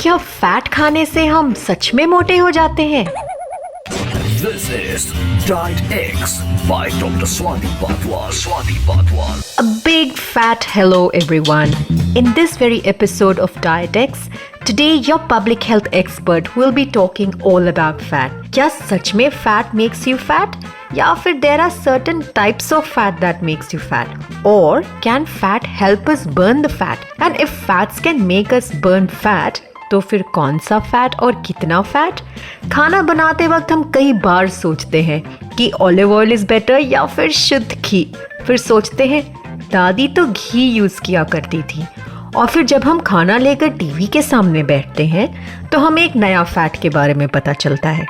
क्या फैट खाने से हम सच में मोटे हो जाते हैं? This is Diet X by Dr. Swati Bathwal. Swati Bathwal. A big fat hello everyone. In this very episode of Diet X, today your public health expert will be talking all about fat. क्या सच में fat makes you fat? या फिर there are certain types of fat that makes you fat? Or can fat help us burn the fat? And if fats can make us burn fat, तो फिर कौन सा fat और कितना fat? खाना बनाते वक्त हम कई बार सोचते हैं कि ऑलिव ऑयल इज बेटर या फिर शुद्ध घी। फिर सोचते हैं दादी तो घी यूज किया करती थी। और फिर जब हम खाना लेकर टीवी के सामने बैठते हैं तो हमें एक नया फैट के बारे में पता चलता है।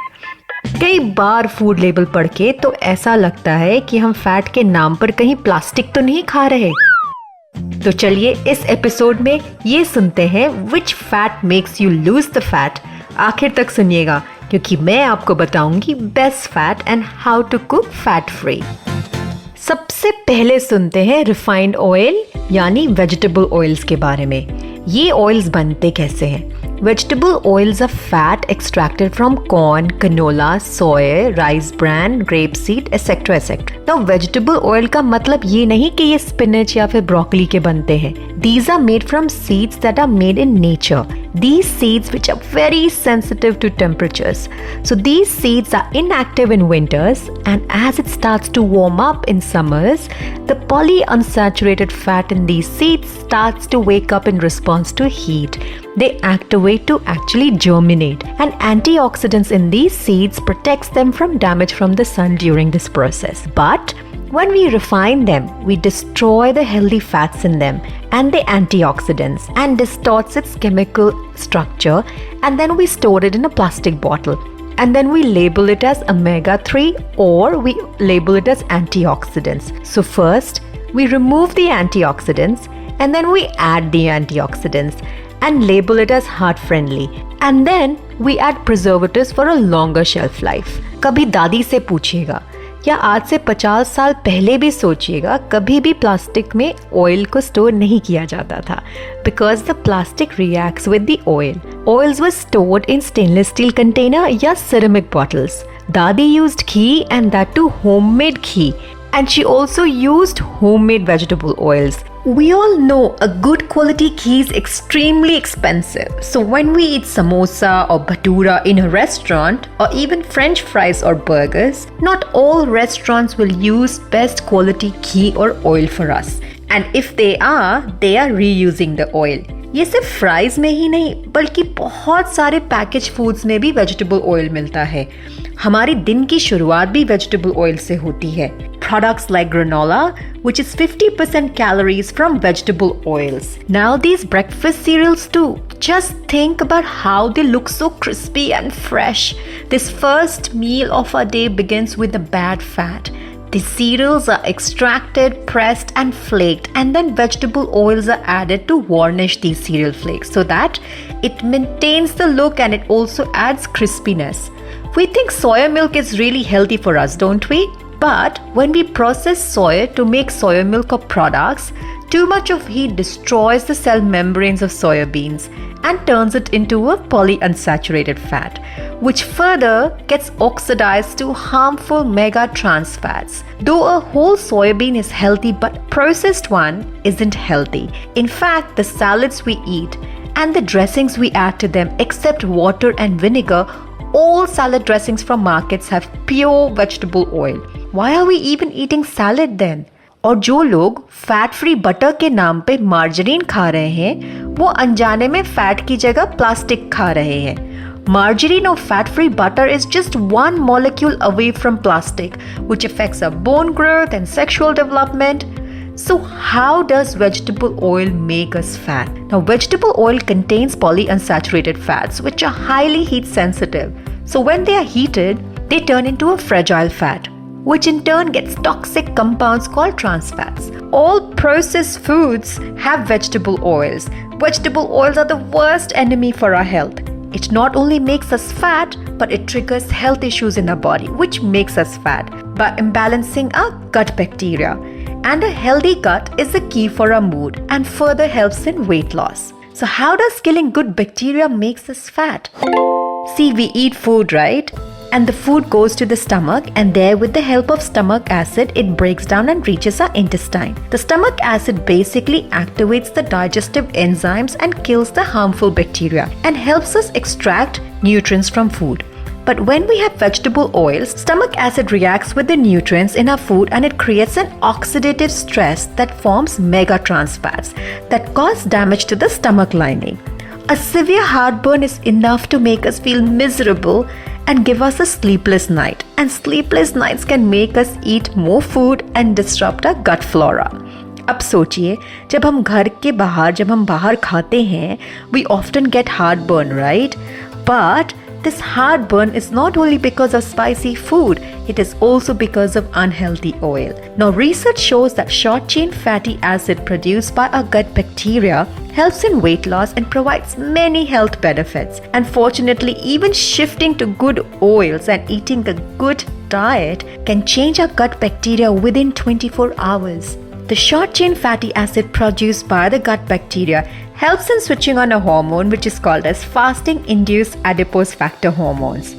कई बार फूड लेबल पढ़ के तो ऐसा लगता है कि हम फैट के नाम पर कहीं प्लास्टिक तो नहीं खा रहे। तो चलिए इस एपिसोड में ये सुनते हैं which fat makes you lose the fat। आखिर तक सुनिएगा क्योंकि मैं आपको बताऊंगी best fat and how to cook fat free. सबसे पहले सुनते हैं रिफाइंड ऑयल यानी वेजिटेबल ऑयल्स के बारे में। ये ऑयल्स बनते कैसे हैं? Vegetable oils are fat extracted from corn, canola, soy, rice bran, grapeseed, etc. etc. Now, vegetable oil का मतलब ये नहीं कि ये spinach या फिर broccoli के बनते हैं. These are made from seeds that are made in nature. These seeds which are very sensitive to temperatures. So these seeds are inactive in winters, and as it starts to warm up in summers, the polyunsaturated fat in these seeds starts to wake up in response to heat. They activate to actually germinate, and antioxidants in these seeds protects them from damage from the sun during this process. But when we refine them, we destroy the healthy fats in them and the antioxidants and distorts its chemical structure, and then we store it in a plastic bottle. And then we label it as omega-3 or we label it as antioxidants. So first, we remove the antioxidants and then we add the antioxidants and label it as heart-friendly. And then we add preservatives for a longer shelf life. कभी दादी से पूछिएगा या आज से 50 साल पहले भी सोचिएगा, कभी भी प्लास्टिक में ऑयल को स्टोर नहीं किया जाता था because the plastic reacts with the oil. Oils were stored in stainless steel container या ceramic bottles. दादी used ghee and that too homemade ghee, and she also used homemade vegetable oils. We all know a good quality ghee is extremely expensive. So when we eat samosa or bhatura in a restaurant or even French fries or burgers, not all restaurants will use best quality ghee or oil for us. And if they are reusing the oil. ये सिर्फ fries में ही नहीं बल्कि बहुत सारे package foods में भी vegetable oil मिलता है। हमारी दिन की शुरुआत भी वेजिटेबल ऑयल से होती है। Products like granola, which is 50% calories from vegetable oils. Now these breakfast cereals too. Just think about how they look so crispy and fresh. This first meal of our day begins with a bad fat. The cereals are extracted, pressed and flaked, and then vegetable oils are added to varnish these cereal flakes so that it maintains the look and it also adds crispiness. We think soya milk is really healthy for us, don't we? But when we process soy to make soya milk or products, too much of heat destroys the cell membranes of soybeans and turns it into a polyunsaturated fat, which further gets oxidized to harmful mega trans fats. Though a whole soybean is healthy, but processed one isn't healthy. In fact, the salads we eat and the dressings we add to them, except water and vinegar, all salad dressings from markets have pure vegetable oil. Why are we even eating salad then? और जो लोग fat free butter के नाम पे margarine खा रहे हैं वो अनजाने में फैट की जगह प्लास्टिक खा रहे हैं। Margarine or fat-free butter is just one molecule away from plastic, which affects our bone growth and sexual development. So how does vegetable oil make us fat? Now, vegetable oil contains polyunsaturated fats, which are highly heat sensitive. So when they are heated, they turn into a fragile fat, which in turn gets toxic compounds called trans fats. All processed foods have vegetable oils. Vegetable oils are the worst enemy for our health. It not only makes us fat, but it triggers health issues in our body, which makes us fat by imbalancing our gut bacteria. And a healthy gut is the key for our mood and further helps in weight loss. So how does killing good bacteria makes us fat? See, we eat food, right? And the food goes to the stomach, and there with the help of stomach acid, it breaks down and reaches our intestine. The stomach acid basically activates the digestive enzymes and kills the harmful bacteria and helps us extract nutrients from food. But when we have vegetable oils, stomach acid reacts with the nutrients in our food and it creates an oxidative stress that forms megatrans fats that cause damage to the stomach lining. A severe heartburn is enough to make us feel miserable and give us a sleepless night. And sleepless nights can make us eat more food and disrupt our gut flora. अब सोचिए, जब हम बाहर खाते हैं, we often get heartburn, right? But this heartburn is not only because of spicy food, it is also because of unhealthy oil. Now, research shows that short-chain fatty acid produced by our gut bacteria helps in weight loss and provides many health benefits. And fortunately, even shifting to good oils and eating a good diet can change our gut bacteria within 24 hours. The short-chain fatty acid produced by the gut bacteria helps in switching on a hormone which is called as fasting-induced adipose factor hormones.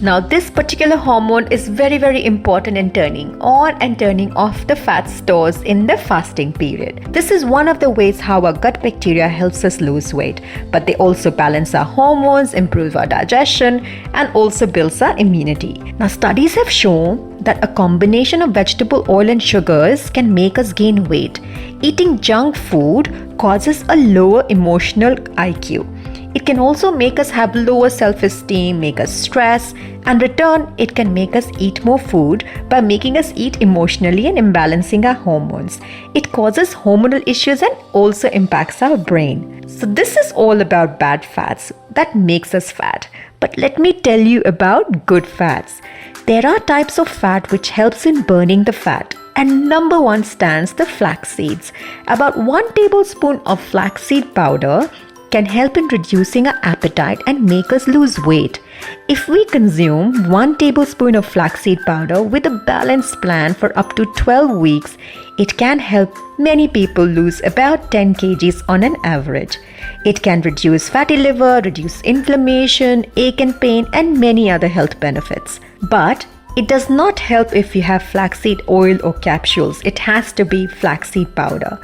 Now, this particular hormone is very, very important in turning on and turning off the fat stores in the fasting period. This is one of the ways how our gut bacteria helps us lose weight, but they also balance our hormones, improve our digestion, and also builds our immunity. Now, studies have shown that a combination of vegetable oil and sugars can make us gain weight. Eating junk food causes a lower emotional IQ. It can also make us have lower self-esteem, make us stress, and in return, it can make us eat more food by making us eat emotionally and imbalancing our hormones. It causes hormonal issues and also impacts our brain. So this is all about bad fats that makes us fat. But let me tell you about good fats. There are types of fat which helps in burning the fat. And number one stands the flax seeds. About 1 tablespoon of flaxseed powder can help in reducing our appetite and make us lose weight. If we consume 1 tablespoon of flaxseed powder with a balanced plan for up to 12 weeks, it can help many people lose about 10 kgs on an average. It can reduce fatty liver, reduce inflammation, ache and pain, and many other health benefits. But it does not help if you have flaxseed oil or capsules. It has to be flaxseed powder.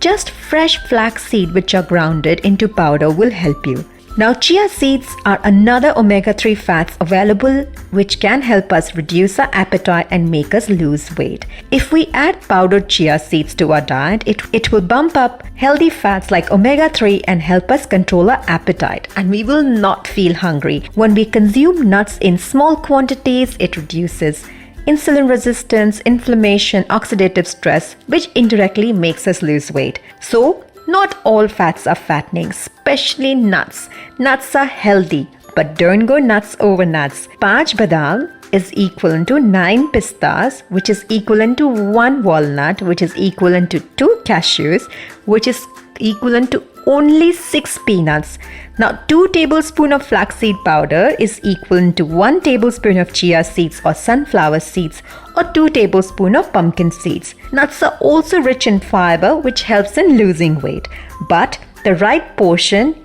Just fresh flaxseed which are grounded into powder will help you. Now, chia seeds are another omega-3 fats available which can help us reduce our appetite and make us lose weight. If we add powdered chia seeds to our diet, it will bump up healthy fats like omega-3 and help us control our appetite, and we will not feel hungry. When we consume nuts in small quantities, it reduces insulin resistance, inflammation, oxidative stress, which indirectly makes us lose weight. So, not all fats are fattening, especially nuts. Nuts are healthy, but don't go nuts over nuts. 5 badam is equivalent to 9 pistas, which is equivalent to 1 walnut, which is equivalent to 2 cashews, which is equivalent to only 6 peanuts. Now, 2 tablespoons of flaxseed powder is equivalent to 1 tablespoon of chia seeds or sunflower seeds or 2 tablespoons of pumpkin seeds. Nuts are also rich in fiber, which helps in losing weight. But the right portion,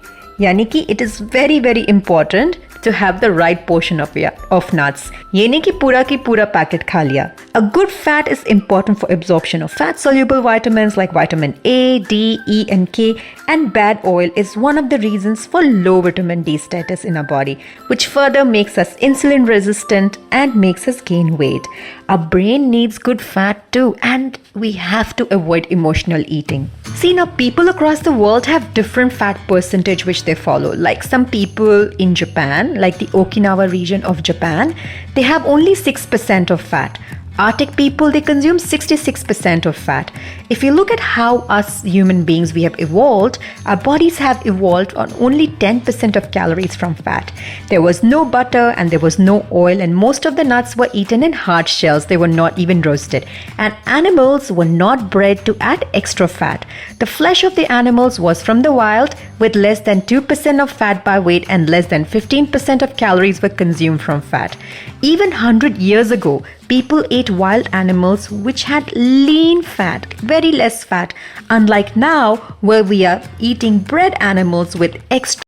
यानी कि it is very, very important to have the right portion of nuts. ये नहीं कि पूरा की पूरा packet खा लिया. A good fat is important for absorption of fat-soluble vitamins like vitamin A, D, E, and K, and bad oil is one of the reasons for low vitamin D status in our body, which further makes us insulin resistant and makes us gain weight. Our brain needs good fat too, and we have to avoid emotional eating. See, now people across the world have different fat percentage which they follow. Like some people in Japan, like the Okinawa region of Japan, they have only 6% of fat. Arctic people, they consume 66% of fat. If you look at how us human beings we have evolved, our bodies have evolved on only 10% of calories from fat. There was no butter and there was no oil, and most of the nuts were eaten in hard shells. They were not even roasted. And animals were not bred to add extra fat. The flesh of the animals was from the wild, with less than 2% of fat by weight and less than 15% of calories were consumed from fat. Even 100 years ago, People ate wild animals which had lean fat, very less fat, unlike now where we are eating bred animals with extra